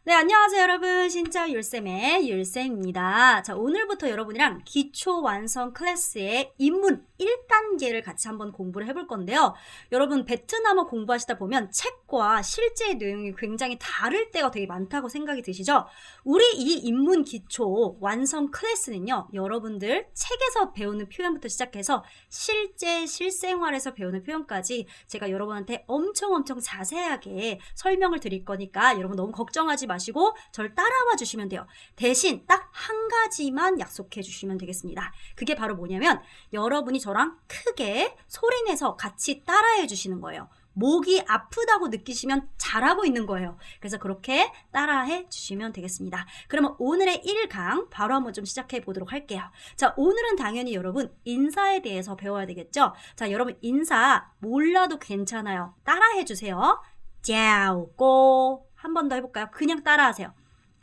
네, 안녕하세요, 여러분. 진짜 율쌤의 율쌤입니다. 자, 오늘부터 여러분이랑 기초 완성 클래스의 입문 1단계를 같이 한번 공부를 해볼 건데요. 여러분, 베트남어 공부하시다 보면 책과 실제의 내용이 굉장히 다를 때가 되게 많다고 생각이 드시죠? 우리 이 입문 기초 완성 클래스는요, 여러분들 책에서 배우는 표현부터 시작해서 실제 실생활에서 배우는 표현까지 제가 여러분한테 엄청 자세하게 설명을 드릴 거니까 여러분 너무 걱정하지 마시고 저를 따라와 주시면 돼요. 대신 딱 한 가지만 약속해 주시면 되겠습니다. 그게 바로 뭐냐면 여러분이 저랑 크게 소리내서 같이 따라해 주시는 거예요. 목이 아프다고 느끼시면 잘하고 있는 거예요. 그래서 그렇게 따라해 주시면 되겠습니다. 그러면 오늘의 1강 바로 한번 좀 시작해 보도록 할게요. 자, 오늘은 당연히 여러분 인사에 대해서 배워야 되겠죠? 자, 여러분 인사 몰라도 괜찮아요. 따라해 주세요. 짜오꼬. 한 번 더 해볼까요? 그냥 따라하세요.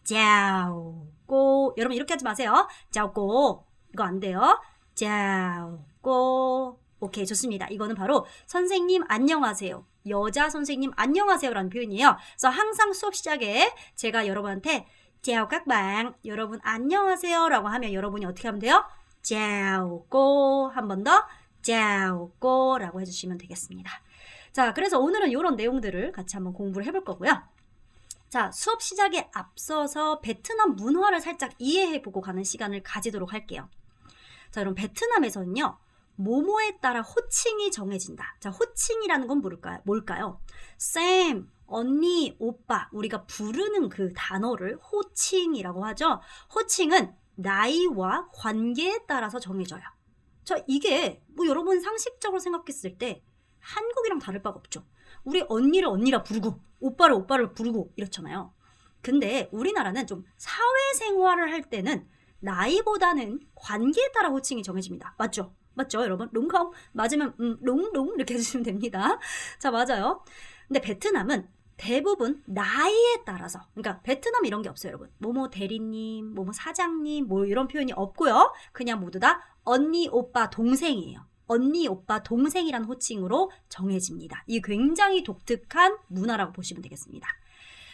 짜오꼬. 여러분 이렇게 하지 마세요. 짜오꼬. 이거 안 돼요. 짜오꼬. 오케이, 좋습니다. 이거는 바로 선생님 안녕하세요. 여자 선생님 안녕하세요라는 표현이에요. 그래서 항상 수업 시작에 제가 여러분한테 짜오 깍방, 여러분 안녕하세요라고 하면 여러분이 어떻게 하면 돼요? 짜오꼬. 한 번 더 짜오꼬라고 해주시면 되겠습니다. 자, 그래서 오늘은 이런 내용들을 같이 한번 공부를 해볼 거고요. 자, 수업 시작에 앞서서 베트남 문화를 살짝 이해해보고 가는 시간을 가지도록 할게요. 자, 여러분 베트남에서는요. 모모에 따라 호칭이 정해진다. 자, 호칭이라는 건 뭘까요? 쌤, 언니, 오빠, 우리가 부르는 그 단어를 호칭이라고 하죠. 호칭은 나이와 관계에 따라서 정해져요. 자, 이게 뭐 여러분 상식적으로 생각했을 때 한국이랑 다를 바가 없죠. 우리 언니를 언니라 부르고 오빠를 오빠를 부르고 이렇잖아요. 근데 우리나라는 좀 사회생활을 할 때는 나이보다는 관계에 따라 호칭이 정해집니다. 맞죠? 맞죠, 여러분? 롱콩 맞으면 롱롱 이렇게 해주시면 됩니다. 자, 맞아요. 근데 베트남은 대부분 나이에 따라서, 그러니까 베트남 이런 게 없어요, 여러분. 뭐뭐 대리님, 뭐뭐 사장님, 뭐 이런 표현이 없고요. 그냥 모두 다 언니, 오빠, 동생이에요. 언니, 오빠, 동생이란 호칭으로 정해집니다. 이게 굉장히 독특한 문화라고 보시면 되겠습니다.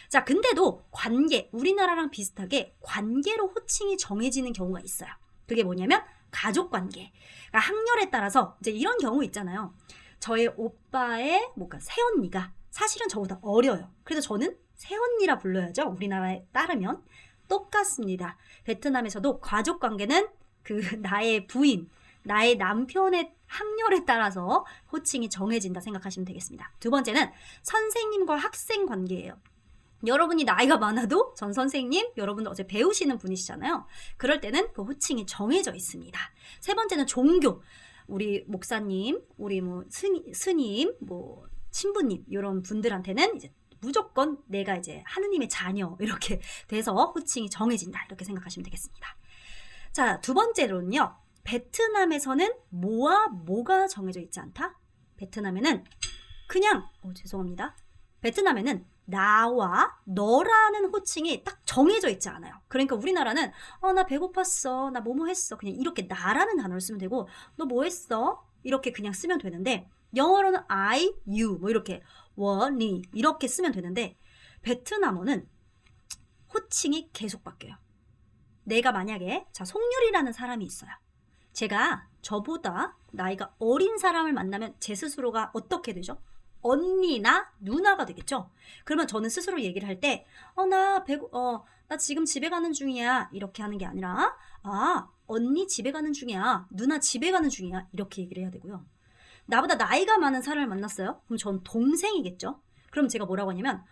자, 근데도 관계, 우리나라랑 비슷하게 관계로 호칭이 정해지는 경우가 있어요. 그게 뭐냐면 가족 관계. 그러니까 학렬에 따라서 이제 이런 경우 있잖아요. 저의 오빠의 뭔가 새언니가 사실은 저보다 어려요. 그래서 저는 새언니라 불러야죠. 우리나라에 따르면 똑같습니다. 베트남에서도 가족 관계는 그 나의 부인, 나의 남편의 학렬에 따라서 호칭이 정해진다 생각하시면 되겠습니다. 두 번째는 선생님과 학생 관계예요. 여러분이 나이가 많아도 전 선생님, 여러분들 어제 배우시는 분이시잖아요. 그럴 때는 그 호칭이 정해져 있습니다. 세 번째는 종교. 우리 목사님, 우리 뭐 스님, 뭐 신부님 이런 분들한테는 이제 무조건 내가 이제 하느님의 자녀 이렇게 돼서 호칭이 정해진다 이렇게 생각하시면 되겠습니다. 자, 두 번째로는요. 베트남에서는 뭐와 뭐가 정해져 있지 않다? 베트남에는 그냥 죄송합니다. 베트남에는 나와 너라는 호칭이 딱 정해져 있지 않아요. 그러니까 우리나라는 나 배고팠어, 나 뭐뭐 했어, 그냥 이렇게 나라는 단어를 쓰면 되고 너 뭐 했어? 이렇게 그냥 쓰면 되는데 영어로는 I, you 뭐 이렇게 워, 니 이렇게 쓰면 되는데 베트남어는 호칭이 계속 바뀌어요. 내가 만약에 자 송유리라는 사람이 있어요. 제가 저보다 나이가 어린 사람을 만나면 제 스스로가 어떻게 되죠? 언니나 누나가 되겠죠? 그러면 저는 스스로 얘기를 할 때, 나 지금 집에 가는 중이야. 이렇게 하는 게 아니라, 언니 집에 가는 중이야. 누나 집에 가는 중이야. 이렇게 얘기를 해야 되고요. 나보다 나이가 많은 사람을 만났어요? 그럼 전 동생이겠죠? 그럼 제가 뭐라고 하냐면,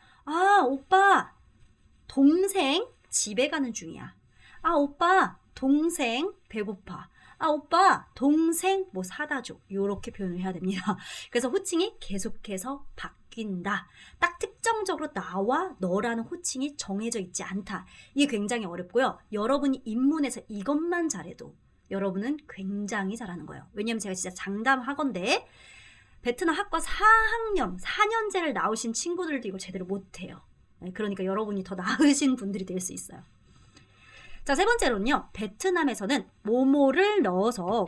오빠, 동생 집에 가는 중이야. 오빠, 동생 배고파. 오빠, 동생 뭐 사다 줘. 이렇게 표현을 해야 됩니다. 그래서 호칭이 계속해서 바뀐다. 딱 특정적으로 나와 너라는 호칭이 정해져 있지 않다. 이게 굉장히 어렵고요. 여러분이 입문해서 이것만 잘해도 여러분은 굉장히 잘하는 거예요. 왜냐면 제가 진짜 장담하건대 베트남 학과 4학년, 4년제를 나오신 친구들도 이거 제대로 못해요. 그러니까 여러분이 더 나으신 분들이 될 수 있어요. 자, 세 번째로는요. 베트남에서는 모모를 넣어서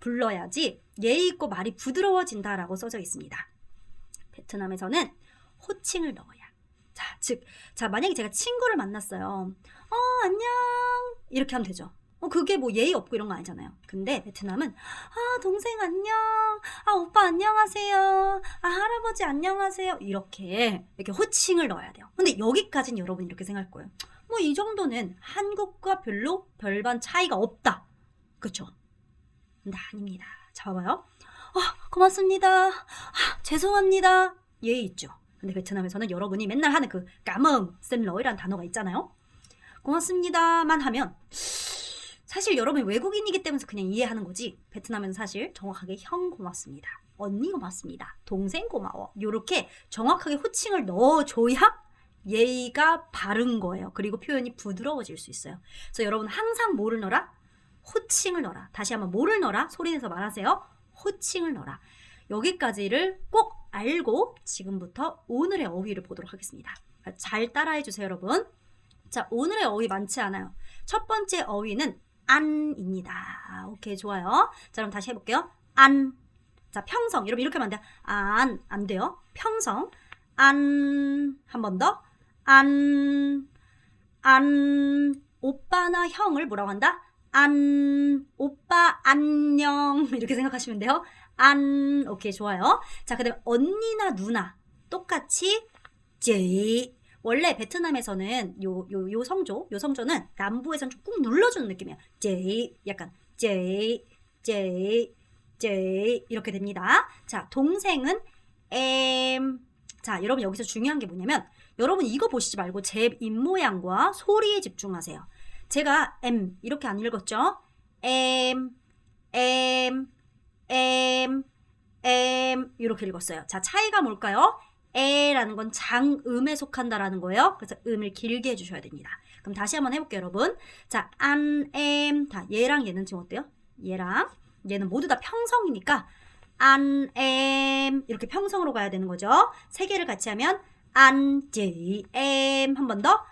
불러야지 예의 있고 말이 부드러워진다라고 써져 있습니다. 베트남에서는 호칭을 넣어야 자, 만약에 제가 친구를 만났어요. 안녕. 이렇게 하면 되죠. 그게 뭐 예의 없고 이런 거 아니잖아요. 근데 베트남은 동생 안녕. 오빠 안녕하세요. 할아버지 안녕하세요. 이렇게 호칭을 넣어야 돼요. 근데 여기까지는 여러분 이렇게 생각할 거예요. 뭐 이 정도는 한국과 별로 별반 차이가 없다. 그쵸? 근데 아닙니다. 자, 봐봐요. 고맙습니다. 죄송합니다. 예의 있죠. 근데 베트남에서는 여러분이 맨날 하는 그 까멍 쌤러이라는 단어가 있잖아요. 고맙습니다만 하면 사실 여러분이 외국인이기 때문에 그냥 이해하는 거지, 베트남에는 사실 정확하게 형 고맙습니다, 언니 고맙습니다, 동생 고마워, 요렇게 정확하게 호칭을 넣어줘야 예의가 바른 거예요. 그리고 표현이 부드러워질 수 있어요. 그래서 여러분 항상 뭐를 넣어라? 호칭을 넣어라. 다시 한번 뭐를 넣어라? 소리내서 말하세요. 호칭을 넣어라. 여기까지를 꼭 알고 지금부터 오늘의 어휘를 보도록 하겠습니다. 잘 따라해 주세요, 여러분. 자, 오늘의 어휘 많지 않아요. 첫 번째 어휘는 안입니다. 오케이, 좋아요. 자, 그럼 다시 해볼게요. 안. 자, 평성. 여러분 이렇게 하면 안 돼요. 안 돼요. 평성. 안. 한 번 더. 안. 오빠나 형을 뭐라고 한다? 오빠 안녕. 이렇게 생각하시면 돼요. 오케이, 좋아요. 자, 그 다음에 언니나 누나 똑같이 제이. 원래 베트남에서는 요 성조는 남부에서는 좀 꾹 눌러주는 느낌이에요. 제이, 약간 제이 이렇게 됩니다. 자, 동생은 자, 여러분 여기서 중요한 게 뭐냐면, 여러분 이거 보시지 말고 제 입모양과 소리에 집중하세요. 제가 이렇게 안 읽었죠? 이렇게 읽었어요. 자, 차이가 뭘까요? 에라는 건 장음에 속한다라는 거예요. 그래서 음을 길게 해주셔야 됩니다. 그럼 다시 한번 해볼게요, 여러분. 자, 다 얘랑 얘는 지금 어때요? 얘랑 얘는 모두 다 평성이니까 이렇게 평성으로 가야 되는 거죠. 세 개를 같이 하면 한 번 더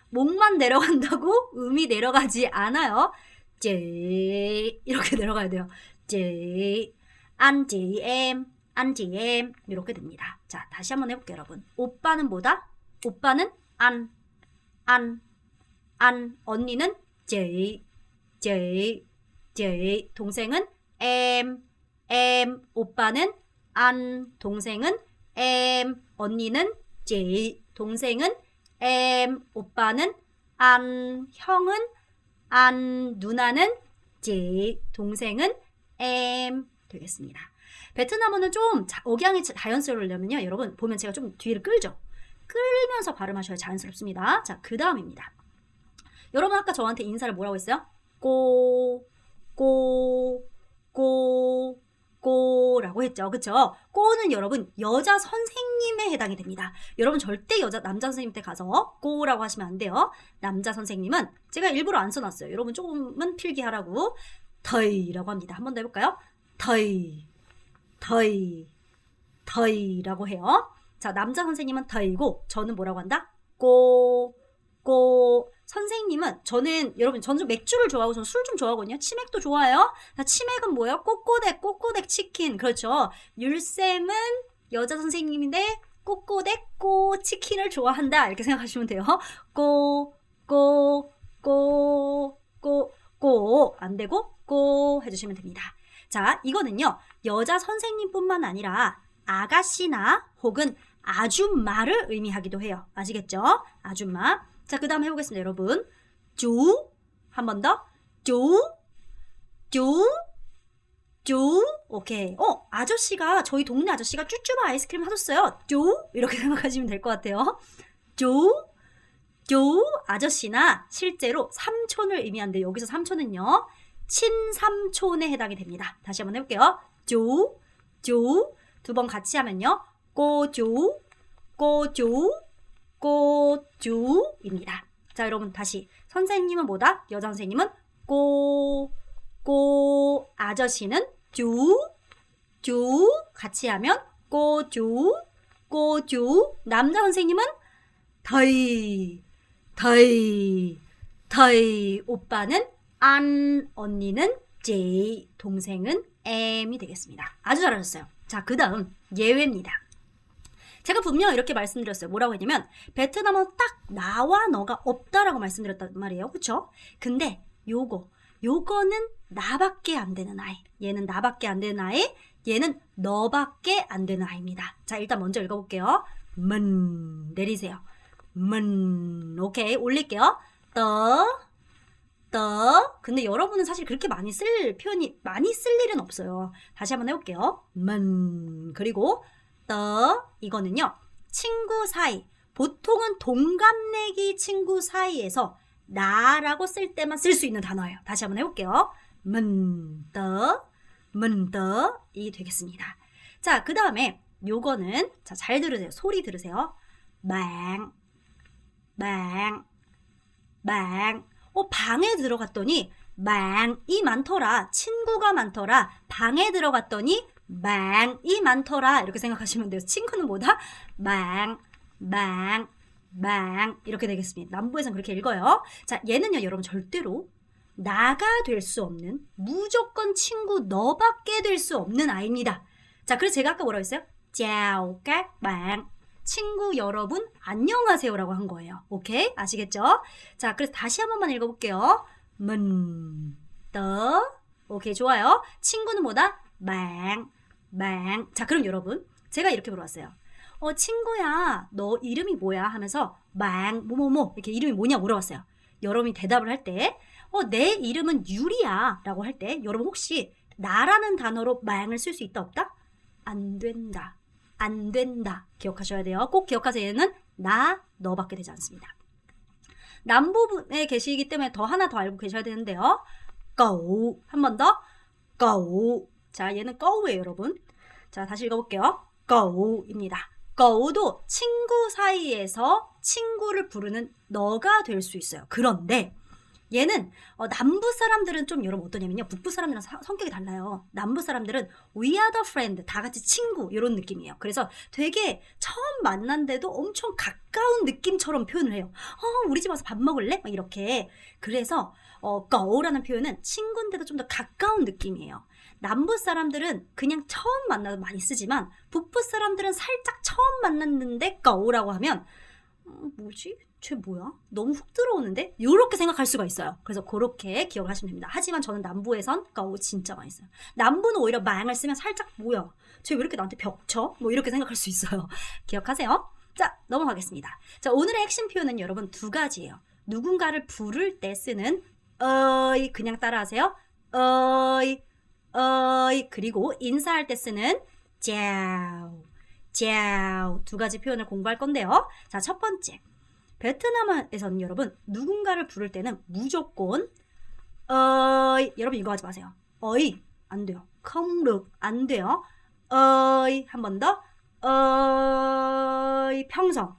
목만 내려간다고 음이 내려가지 않아요. 이렇게 내려가야 돼요. anh chị em 이렇게 됩니다. 자, 다시 한번 해볼게요, 여러분. 오빠는 뭐다? 오빠는 anh, 언니는 chị, 동생은 em, 오빠는 anh, 동생은 em, 언니는 chị, 동생은 em, 오빠는 anh, 형은 anh, 누나는 chị, 동생은 em 되겠습니다. 베트남어는 좀 억양이 자연스러우려면요, 여러분 보면 제가 좀 뒤를 끌죠. 끌면서 발음하셔야 자연스럽습니다. 자, 그 다음입니다. 여러분 아까 저한테 인사를 뭐라고 했어요? 꼬라고 했죠. 그쵸? 꼬는 여러분 여자 선생님에 해당이 됩니다. 여러분 절대 남자 선생님한테 가서 꼬라고 하시면 안 돼요. 남자 선생님은 제가 일부러 안 써놨어요. 여러분 조금은 필기하라고 더이라고 합니다. 한 번 더 해볼까요? 더이라고 해요. 자, 남자 선생님은 더이고 저는 뭐라고 한다? 꼬. 선생님은 저는 좀 맥주를 좋아하고 저는 술 좀 좋아하거든요. 치맥도 좋아해요. 자, 치맥은 뭐예요? 꼬꼬댁 치킨. 그렇죠. 율쌤은 여자 선생님인데 꼬꼬댁 치킨을 좋아한다. 이렇게 생각하시면 돼요. 안 되고 꼬 해주시면 됩니다. 자, 이거는요, 여자 선생님뿐만 아니라 아가씨나 혹은 아줌마를 의미하기도 해요. 아시겠죠? 아줌마. 자, 그 다음 해보겠습니다, 여러분. 한 번 더. 오케이. 아저씨가, 저희 동네 아저씨가 쭈쭈바 아이스크림 사줬어요. 이렇게 생각하시면 될 것 같아요. 아저씨나 실제로 삼촌을 의미하는데, 여기서 삼촌은요, 친삼촌에 해당이 됩니다. 다시 한번 해볼게요. 두 번 같이 하면요, 꼬주입니다. 자, 여러분 다시. 선생님은 뭐다? 여자 선생님은 아저씨는 같이 하면 꼬주. 남자 선생님은 더이. 오빠는 안, 언니는 제, 동생은 em이 되겠습니다. 아주 잘하셨어요. 자, 그 다음 예외입니다. 제가 분명 이렇게 말씀드렸어요. 뭐라고 했냐면 베트남은 딱 나와 너가 없다라고 말씀드렸단 말이에요. 그쵸? 근데 요거는 나밖에 안 되는 아이. 얘는 나밖에 안 되는 아이. 얘는 너밖에 안 되는 아이입니다. 자, 일단 먼저 읽어볼게요. 내리세요. 오케이, 올릴게요. 근데 여러분은 사실 그렇게 많이 쓸 일은 없어요. 다시 한번 해볼게요. 그리고 이거는요, 친구 사이. 보통은 동갑내기 친구 사이에서 나라고 쓸 때만 쓸 수 있는 단어예요. 다시 한번 해볼게요. 이 되겠습니다. 자, 그 다음에 요거는, 자, 잘 들으세요. 소리 들으세요. 방에 들어갔더니 망이 많더라. 친구가 많더라. 방에 들어갔더니 망이 많더라. 이렇게 생각하시면 돼요. 친구는 뭐다? 망 이렇게 되겠습니다. 남부에서는 그렇게 읽어요. 자, 얘는요, 여러분 절대로 나가 될 수 없는, 무조건 친구 너밖에 될 수 없는 아이입니다. 자, 그래서 제가 아까 뭐라고 했어요? chào các bạn. 친구 여러분 안녕하세요라고 한 거예요. 오케이? 아시겠죠? 자, 그래서 다시 한 번만 읽어볼게요. 오케이, 좋아요. 친구는 뭐다? bạn. 자, 그럼 여러분, 제가 이렇게 물어봤어요. 친구야, 너 이름이 뭐야? 하면서 뭐뭐뭐 이렇게 이름이 뭐냐 물어봤어요. 여러분이 대답을 할 때, 내 이름은 유리야 라고 할 때, 여러분 혹시 나라는 단어로 망을 쓸 수 있다 없다? 안 된다. 기억하셔야 돼요. 꼭 기억하세요. 얘는 너밖에 되지 않습니다. 남부에 계시기 때문에 하나 더 알고 계셔야 되는데요. cậu. 한 번 더. cậu. 자, 얘는 cậu-예요, 여러분. 자, 다시 읽어볼게요. cậu-입니다. cậu-도 친구 사이에서 친구를 부르는 너가 될 수 있어요. 그런데 얘는 남부 사람들은 좀 여러분 어떠냐면요, 북부 사람들이랑 성격이 달라요. 남부 사람들은 we are the friend, 다 같이 친구 이런 느낌이에요. 그래서 되게 처음 만난데도 엄청 가까운 느낌처럼 표현을 해요. 우리 집 와서 밥 먹을래? 막 이렇게. 그래서 cậu-라는 표현은 친구인데도 좀 더 가까운 느낌이에요. 남부 사람들은 그냥 처음 만나도 많이 쓰지만 북부 사람들은 살짝 처음 만났는데 cậu-라고 하면 뭐지? 쟤 뭐야? 너무 훅 들어오는데? 요렇게 생각할 수가 있어요. 그래서 그렇게 기억을 하시면 됩니다. 하지만 저는 남부에선 cậu 진짜 많이 써요. 남부는 오히려 망을 쓰면 살짝 뭐야? 쟤 왜 이렇게 나한테 벽쳐? 뭐 이렇게 생각할 수 있어요. 기억하세요? 자, 넘어가겠습니다. 자, 오늘의 핵심 표현은 여러분 두 가지예요. 누군가를 부를 때 쓰는 어이, 그냥 따라하세요. 어이, 그리고 인사할 때 쓰는 짜오. 두 가지 표현을 공부할 건데요. 자, 첫 번째. 베트남에서는 여러분 누군가를 부를 때는 무조건 여러분 이거 하지 마세요. 어이 안 돼요. không được 안 돼요. 한 번 더. 평성.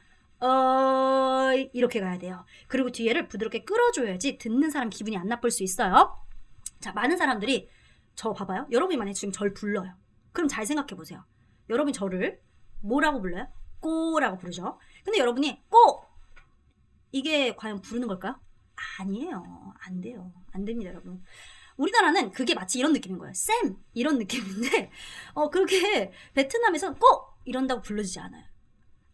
이렇게 가야 돼요. 그리고 뒤에를 부드럽게 끌어줘야지 듣는 사람 기분이 안 나쁠 수 있어요. 자, 많은 사람들이 저 봐봐요. 여러분이 만약에 지금 절 불러요. 그럼 잘 생각해 보세요. 여러분이 저를 뭐라고 불러요? 꼬라고 부르죠. 근데 여러분이 꼬! 이게 과연 부르는 걸까요? 아니에요. 안 돼요. 안 됩니다, 여러분. 우리나라는 그게 마치 이런 느낌인 거예요. 쌤! 이런 느낌인데 그렇게 베트남에서는 꼬! 이런다고 불러주지 않아요.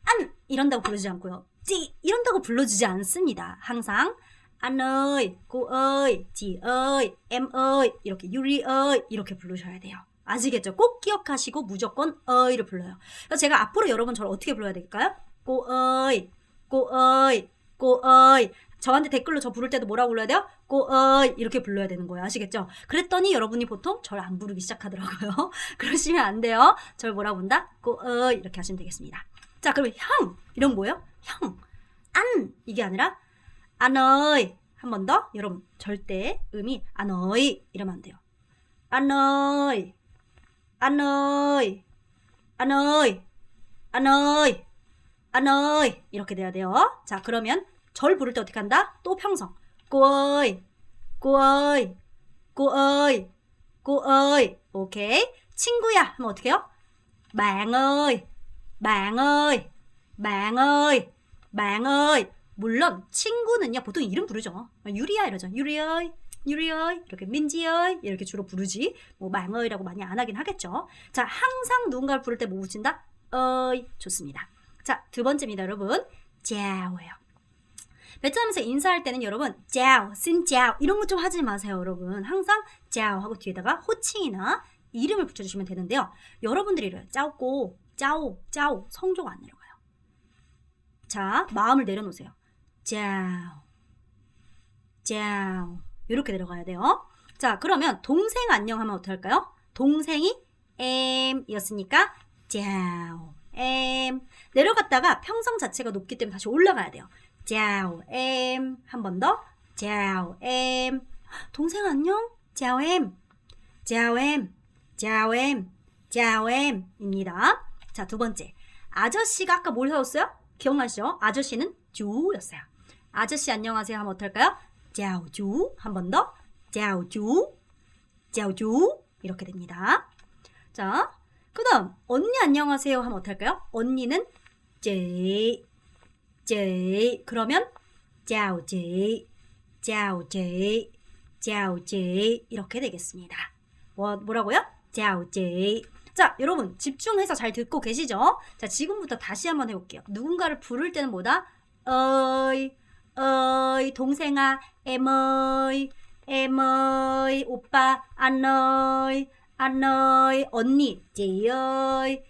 안! 이런다고 불러주지 않고요. 찌! 이런다고 불러주지 않습니다. 항상 anh ơi, cô ơi, chị ơi, em ơi 이렇게 유리 ơi 이렇게 부르셔야 돼요. 아시겠죠? 꼭 기억하시고 무조건 어이를 불러요. 그래서 제가 앞으로 여러분 저를 어떻게 불러야 될까요? cô ơi, cô ơi, cô ơi. 저한테 댓글로 저 부를 때도 뭐라고 불러야 돼요? cô ơi 이렇게 불러야 되는 거예요. 아시겠죠? 그랬더니 여러분이 보통 저를 안 부르기 시작하더라고요. 그러시면 안 돼요. 저를 뭐라고 부른다? cô ơi 이렇게 하시면 되겠습니다. 자, 그러면 형 이런 뭐예요? 형, 안 이게 아니라 anh ơi. 한 번 더. 여러분 절대 음이 anh ơi 이러면 안 돼요. anh ơi, anh ơi, anh ơi, anh ơi, anh ơi 이렇게 돼야 돼요. 자, 그러면 절 부를 때 어떻게 한다? 또 평성. cô ơi, cô ơi, cô ơi, cô ơi. 오케이. 친구야 하면 어떻게 해요? bạn ơi, bạn ơi, bạn ơi, bạn ơi. 물론 친구는요 보통 이름 부르죠. 유리야 이러죠. 유리 ơi, 유리어이, 이렇게 민지어이 이렇게 주로 부르지. 뭐 망어이라고 많이 안 하긴 하겠죠. 자, 항상 누군가를 부를 때 뭐 붙인다? 어이. 좋습니다. 자, 두 번째입니다, 여러분. 짜오예요. 베트남에서 인사할 때는 여러분 짜오, 신짜오 이런 거 좀 하지 마세요, 여러분. 항상 짜오 하고 뒤에다가 호칭이나 이름을 붙여주시면 되는데요. 여러분들이 이래요. 짜오꼬, 짜오, 짜오 성조가 안 내려가요. 자, 마음을 내려놓으세요. 짜오, 짜오 이렇게 내려가야 돼요. 자, 그러면 동생 안녕 하면 어떻게 할까요? 동생이 이었으니까 짜오, 내려갔다가 평성 자체가 높기 때문에 다시 올라가야 돼요. 짜오, 한 번 더. 짜오, 동생 안녕? 짜오, 짜오, 짜오, 짜오, 입니다. 자, 두 번째. 아저씨가 아까 뭘 해줬어요? 기억나시죠? 아저씨는 주였어요. 아저씨 안녕하세요 하면 어떨까요? 짜오, 주. 한 번 더. 짜오, 주. 짜오, 주. 이렇게 됩니다. 자, 그 다음 언니 안녕하세요 하면 어떨까요? 언니는 제. 그러면 짜오제, 짜오제, 짜오제 이렇게 되겠습니다. 뭐라고요? 짜오제. 자, 여러분 집중해서 잘 듣고 계시죠? 자, 지금부터 다시 한번 해볼게요. 누군가를 부를 때는 뭐다? 어이, 동생아, 에머이, 오빠, 안너이, 언니, 제어이,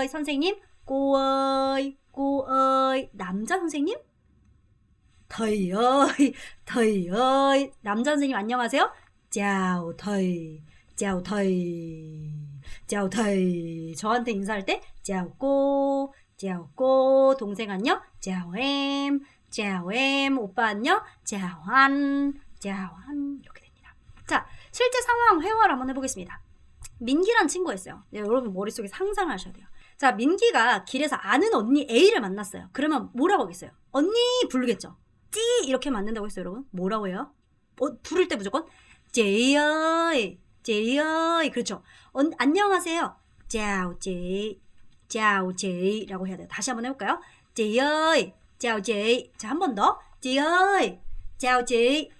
선생님, 꼬어이, 남자 선생님? 더이어이, 남자 선생님 안녕하세요? 짜오더이, 저한테 인사할 때 짜오꼬, 동생 안녕? 짜오엠, 오빠 안녕? 짜오한, 이렇게 됩니다. 자, 실제 상황 회화를 한번 해보겠습니다. 민기란 친구가 있어요. 네, 여러분 머릿속에 상상을 하셔야 돼요. 자, 민기가 길에서 아는 언니 A를 만났어요. 그러면 뭐라고 하겠어요? 언니 부르겠죠. 찌 이렇게 만든다고 했어요, 여러분. 뭐라고 해요? 부를 때 무조건 제이어이, 그렇죠. 안녕하세요. 짜오제이, 라고 해야 돼요. 다시 한번 해볼까요? 제이어이, 짜오제이. 자, 한 번 더. 제이어이, 짜오제이,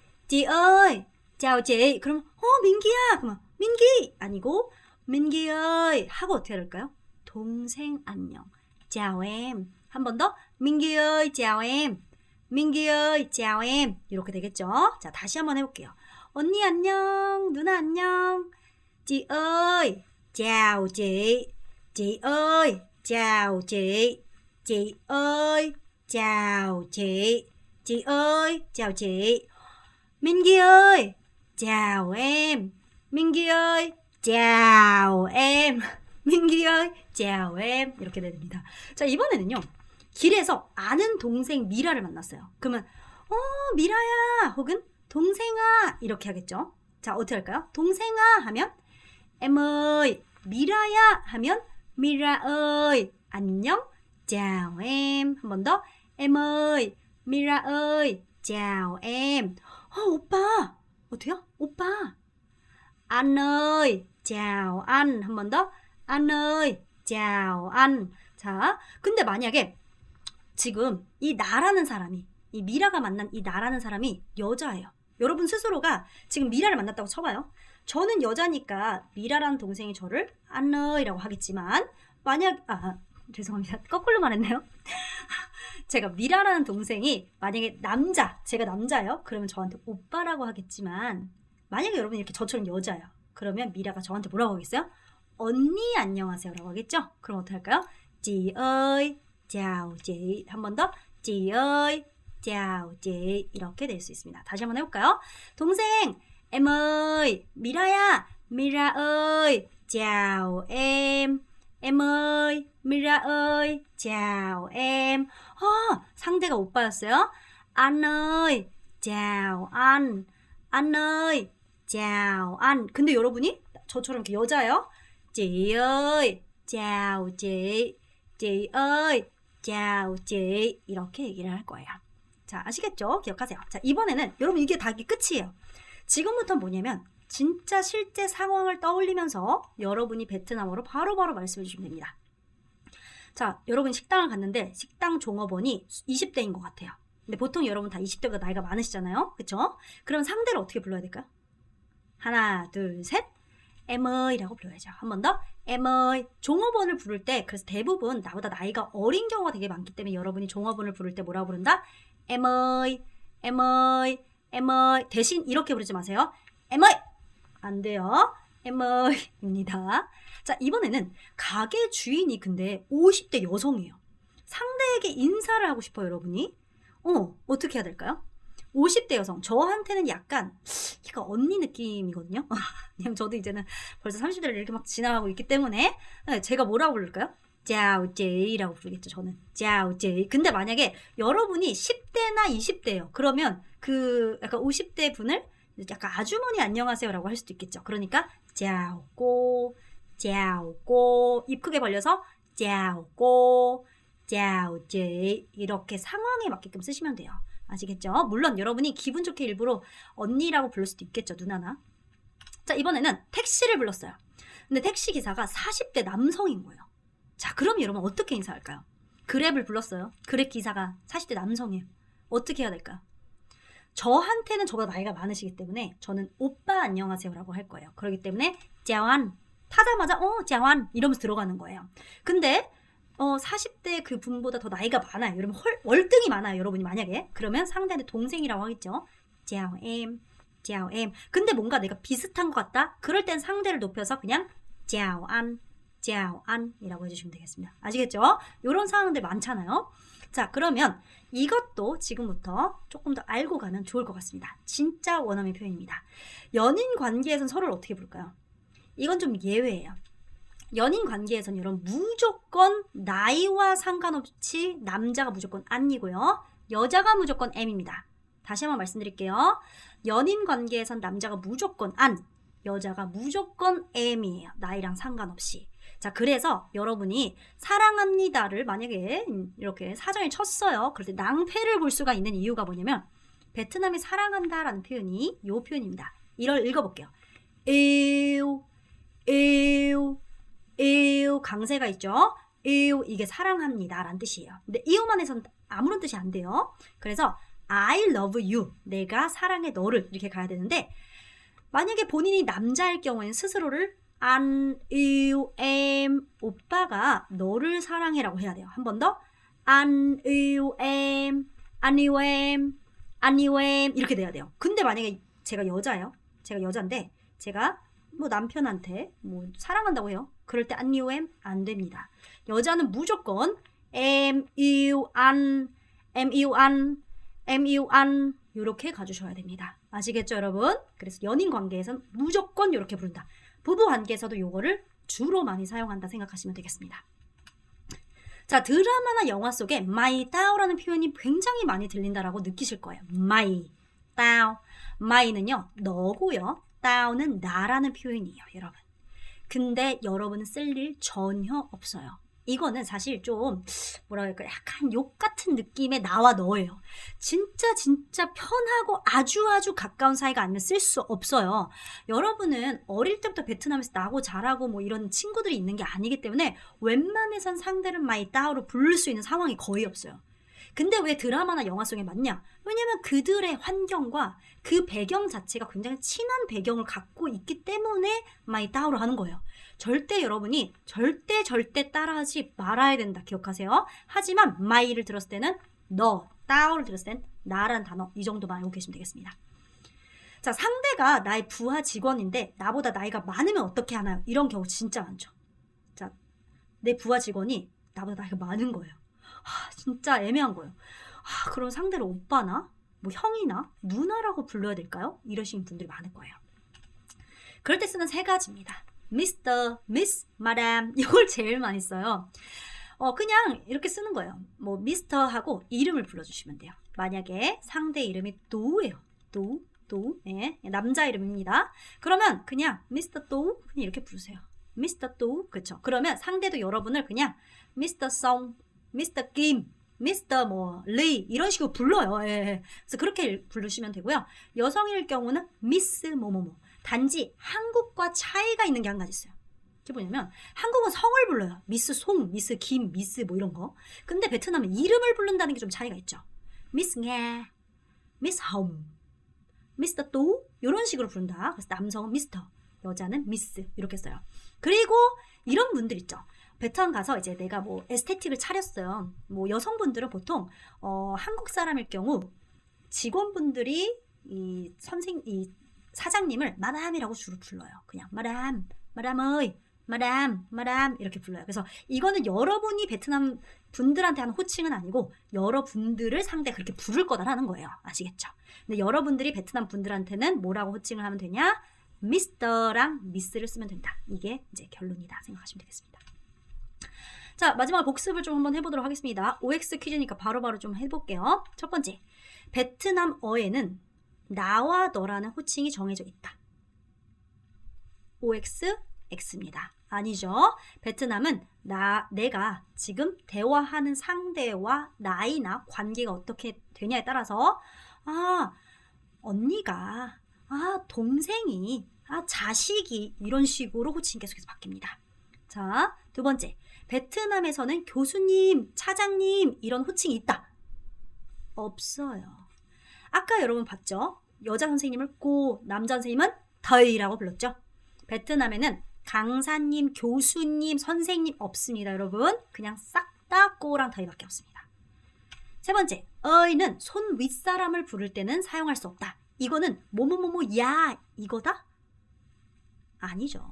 짜오제이. 그럼 민기야. 그러면 민기 아니고 민기어이 하고 어떻게 할까요? 동생 안녕. 짜오엠. 한 번 더. 민기어이, 짜오엠. 이렇게 되겠죠? 자, 다시 한번 해볼게요. 언니 안녕. 누나 안녕. 지어이, 짜오제이. 지어이, 짜오제이. 지어이, 짜오제이. 민기 ơi, chào em. 민기 ơi, chào em. 민기 ơi, chào em. 이렇게 됩니다. 자, 이번에는요. 길에서 아는 동생 미라를 만났어요. 그러면 미라야 혹은 동생아 이렇게 하겠죠. 자, 어떻게 할까요? 동생아 하면 em ơi, 미라야 하면 미라 ơi, 안녕. chào em. 한 번 더. em ơi, 미라 ơi, chào em. 오빠. 어때요? 오빠. anh ơi, chào anh. 한 번 더. anh ơi, chào anh. 자, 근데 만약에 지금 이 나라는 사람이, 이 미라가 만난 이 나라는 사람이 여자예요. 여러분 스스로가 지금 미라를 만났다고 쳐봐요. 저는 여자니까 미라라는 동생이 저를 안너이라고 하겠지만 만약 죄송합니다. 거꾸로 말했네요. 제가 미라라는 동생이 만약에 제가 남자예요. 그러면 저한테 오빠라고 하겠지만 만약에 여러분 이렇게 저처럼 여자예요. 그러면 미라가 저한테 뭐라고 하겠어요? 언니 안녕하세요라고 하겠죠? 그럼 어떻게 할까요? chị ơi, chào chị. 한 번 더. chị ơi, chào chị. 이렇게 될 수 있습니다. 다시 한번 해볼까요? 동생, em ơi, 미라야, 미라 ơi, chào em. em ơi, 미라 ơi, chào em. 상대가 오빠였어요. anh ơi, chào anh. anh ơi, chào anh. 근데 여러분이 저처럼 이렇게 여자예요. chị ơi, chào chị. chị ơi, chào chị. 이렇게 얘기를 할 거예요. 자, 아시겠죠? 기억하세요. 자, 이번에는 여러분 이게 다 끝이에요. 지금부터는 뭐냐면 진짜 실제 상황을 떠올리면서 여러분이 베트남어로 바로바로 말씀해 주시면 됩니다. 자, 여러분 식당을 갔는데 식당 종업원이 20대인 것 같아요. 근데 보통 여러분 다 20대보다 나이가 많으시잖아요. 그쵸? 그럼 상대를 어떻게 불러야 될까요? 하나, 둘, 셋. 에머이라고 불러야죠. 한 번 더. 에머이. 종업원을 부를 때 그래서 대부분 나보다 나이가 어린 경우가 되게 많기 때문에 여러분이 종업원을 부를 때 뭐라고 부른다? 에머이, 에머이, 에머이. 대신 이렇게 부르지 마세요. 에머이. 안 돼요. 에머이입니다. 자, 이번에는 가게 주인이 근데 50대 여성이에요. 상대에게 인사를 하고 싶어요, 여러분이. 어떻게 해야 될까요? 50대 여성. 저한테는 약간 얘가 언니 느낌이거든요. 그냥 저도 이제는 벌써 30대를 이렇게 막 지나가고 있기 때문에 제가 뭐라고 부를까요? 짜오제이라고 부르겠죠, 저는. 짜오제이. 근데 만약에 여러분이 10대나 20대예요. 그러면 그 약간 50대 분을 약간 아주머니 안녕하세요라고 할 수도 있겠죠. 그러니까 짜오꼬, 짜오꼬. 입 크게 벌려서 짜오꼬, 짜오제이. 이렇게 상황에 맞게끔 쓰시면 돼요. 아시겠죠? 물론 여러분이 기분 좋게 일부러 언니라고 부를 수도 있겠죠, 누나나. 자, 이번에는 택시를 불렀어요. 근데 택시 기사가 40대 남성인 거예요. 자, 그럼 여러분 어떻게 인사할까요? 그랩을 불렀어요. 그랩 기사가 40대 남성이에요. 어떻게 해야 될까요? 저한테는 저보다 나이가 많으시기 때문에 저는 오빠 안녕하세요라고 할 거예요. 그렇기 때문에 짜완 타자마자 짜완 이러면서 들어가는 거예요. 근데 40대 그 분보다 더 나이가 많아요. 여러분 월등히 많아요. 여러분이 만약에 그러면 상대한테 동생이라고 하겠죠. 짜오엠, 짜오엠. 근데 뭔가 내가 비슷한 것 같다? 그럴 땐 상대를 높여서 그냥 짜오안, 짜오안이라고 해주시면 되겠습니다. 아시겠죠? 이런 상황들 많잖아요. 자, 그러면 이것도 지금부터 조금 더 알고 가면 좋을 것 같습니다. 진짜 원어민 표현입니다. 연인 관계에서는 서로를 어떻게 부를까요? 이건 좀 예외예요. 연인 관계에서는 여러분 무조건 나이와 상관없이 남자가 무조건 안이고요. 여자가 무조건 M입니다. 다시 한번 말씀드릴게요. 연인 관계에선 남자가 무조건 안, 여자가 무조건 M이에요. 나이랑 상관없이. 자, 그래서 여러분이 사랑합니다를 만약에 이렇게 사전에 쳤어요. 그럴 때 낭패를 볼 수가 있는 이유가 뭐냐면 베트남이 사랑한다라는 표현이 이 표현입니다. 이걸 읽어볼게요. 에우, 에우, 에우 강세가 있죠. 에우 이게 사랑합니다 라는 뜻이에요. 근데 이유만 해서는 아무런 뜻이 안 돼요. 그래서 I love you 내가 사랑해 너를 이렇게 가야 되는데 만약에 본인이 남자일 경우에는 스스로를 an you am 오빠가 너를 사랑해라고 해야 돼요. 한 번 더 an you am an you am an you am 이렇게 돼야 돼요. 근데 만약에 제가 여자예요. 제가 여잔데 제가 뭐 남편한테 뭐 사랑한다고 해요. 그럴 때 an you am 안 됩니다. 여자는 무조건 am you an am you an am you an 이렇게 가주셔야 됩니다. 아시겠죠, 여러분? 그래서 연인 관계에서는 무조건 이렇게 부른다. 부부 관계에서도 이거를 주로 많이 사용한다 생각하시면 되겠습니다. 자, 드라마나 영화 속에 my 다오라는 표현이 굉장히 많이 들린다라고 느끼실 거예요. my 다오. my는요 너고요. 다오는 나라는 표현이에요, 여러분. 근데 여러분은 쓸 일 전혀 없어요. 이거는 사실 좀 뭐라 할까 약간 욕 같은 느낌의 나와 너예요. 진짜 편하고 아주 가까운 사이가 아니면 쓸 수 없어요. 여러분은 어릴 때부터 베트남에서 나고 자라고 뭐 이런 친구들이 있는 게 아니기 때문에 웬만해선 상대를 마이 따오로 부를 수 있는 상황이 거의 없어요. 근데 왜 드라마나 영화 속에 맞냐? 왜냐면 그들의 환경과 그 배경 자체가 굉장히 친한 배경을 갖고 있기 때문에 마이 따오로 하는 거예요. 절대 여러분이 절대 따라하지 말아야 된다. 기억하세요. 하지만 마이를 들었을 때는 너, 따오를 들었을 땐 나라는 단어 이 정도만 알고 계시면 되겠습니다. 자, 상대가 나의 부하 직원인데 나보다 나이가 많으면 어떻게 하나요? 이런 경우 진짜 많죠. 자, 내 부하 직원이 나보다 나이가 많은 거예요. 진짜 애매한 거예요. 그럼 상대를 오빠나 뭐 형이나 누나라고 불러야 될까요? 이러시는 분들이 많을 거예요. 그럴 때 쓰는 세 가지입니다. 미스터, 미스, 마담 이걸 제일 많이 써요. 그냥 이렇게 쓰는 거예요. 뭐 미스터 하고 이름을 불러주시면 돼요. 만약에 상대 이름이 도우예요. 도우, 예, 남자 이름입니다. 그러면 그냥 미스터 도우 그냥 이렇게 부르세요. 미스터 도우, 그렇죠. 그러면 상대도 여러분을 그냥 미스터 송, 미스터 김, 미스터 뭐 레이 이런 식으로 불러요. 예. 그래서 그렇게 부르시면 되고요. 여성일 경우는 미스 뭐뭐뭐. 단지 한국과 차이가 있는 게 한 가지 있어요. 그게 뭐냐면 한국은 성을 불러요. 미스 송, 미스 김, 미스 뭐 이런 거. 근데 베트남은 이름을 부른다는 게 좀 차이가 있죠. Miss Nga, Miss Hồng, Mr. Tú 이런 식으로 부른다. 그래서 남성은 Mr, 여자는 Miss 이렇게 써요. 그리고 이런 분들 있죠. 베트남 가서 이제 내가 뭐 에스테틱을 차렸어요. 뭐 여성분들은 보통 한국 사람일 경우 직원분들이 이 사장님을 마담이라고 주로 불러요. 그냥 마담, 마담의, 마담, 마담 이렇게 불러요. 그래서 이거는 여러분이 베트남 분들한테 하는 호칭은 아니고 여러분들을 상대 그렇게 부를 거다라는 거예요. 아시겠죠? 근데 여러분들이 베트남 분들한테는 뭐라고 호칭을 하면 되냐? 미스터랑 미스를 쓰면 된다. 이게 이제 결론이다 생각하시면 되겠습니다. 자, 마지막 복습을 좀 한번 해보도록 하겠습니다. OX 퀴즈니까 바로바로 좀 해볼게요. 첫 번째, 베트남어에는 나와 너라는 호칭이 정해져 있다. OX, X입니다. 아니죠. 베트남은 내가 지금 대화하는 상대와 나이나 관계가 어떻게 되냐에 따라서 언니가, 동생이, 자식이 이런 식으로 호칭이 계속해서 바뀝니다. 자, 두 번째, 베트남에서는 교수님, 차장님 이런 호칭이 있다. 없어요. 아까 여러분 봤죠? 여자 선생님을 꼬, 남자 선생님은 더이라고 불렀죠? 베트남에는 강사님, 교수님, 선생님 없습니다, 여러분. 그냥 싹 다 꼬랑 더이밖에 없습니다. 세 번째, 어이는 손 윗사람을 부를 때는 사용할 수 없다. 이거는 뭐뭐뭐뭐 야 이거다? 아니죠.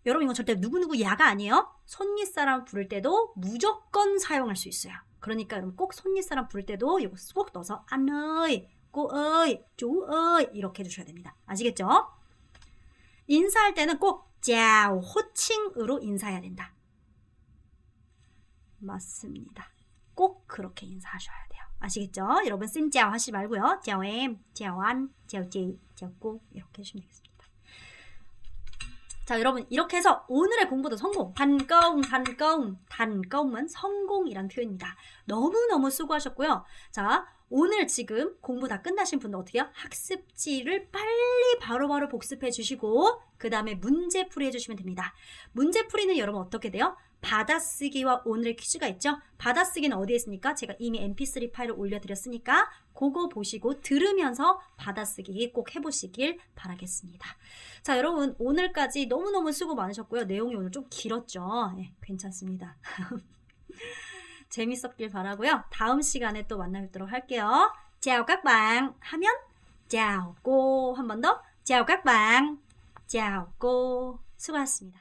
여러분 이건 절대 누구누구 야가 아니에요. 손 윗사람 부를 때도 무조건 사용할 수 있어요. 그러니까 여러분 꼭 손 윗사람 부를 때도 이거 꼭 넣어서 안의, 꼬의, 조의 이렇게 해주셔야 됩니다. 아시겠죠? 인사할 때는 꼭 짜오, 호칭으로 인사해야 된다. 맞습니다. 꼭 그렇게 인사하셔야 돼요. 아시겠죠? 여러분 xin chào 하시지 말고요. chào em, chào anh, chào chị, chào cô 이렇게 해주시면 되겠습니다. 자, 여러분 이렇게 해서 오늘의 공부도 성공, 단công, 성공이란 표현입니다. 너무너무 수고하셨고요. 자, 오늘 지금 공부 다 끝나신 분들 어떻게 해요? 학습지를 빨리 바로바로 복습해 주시고 그 다음에 문제풀이 해주시면 됩니다. 문제풀이는 여러분 어떻게 돼요? 받아쓰기와 오늘의 퀴즈가 있죠? 받아쓰기는 어디에 있습니까? 제가 이미 mp3 파일을 올려드렸으니까 그거 보시고 들으면서 받아쓰기 꼭 해보시길 바라겠습니다. 자, 여러분 오늘까지 너무너무 수고 많으셨고요. 내용이 오늘 좀 길었죠? 네, 괜찮습니다. 재밌었길 바라고요. 다음 시간에 또 만나뵙도록 할게요. chào các bạn 하면 chào cô 한 번 더 chào các bạn chào cô 수고하셨습니다.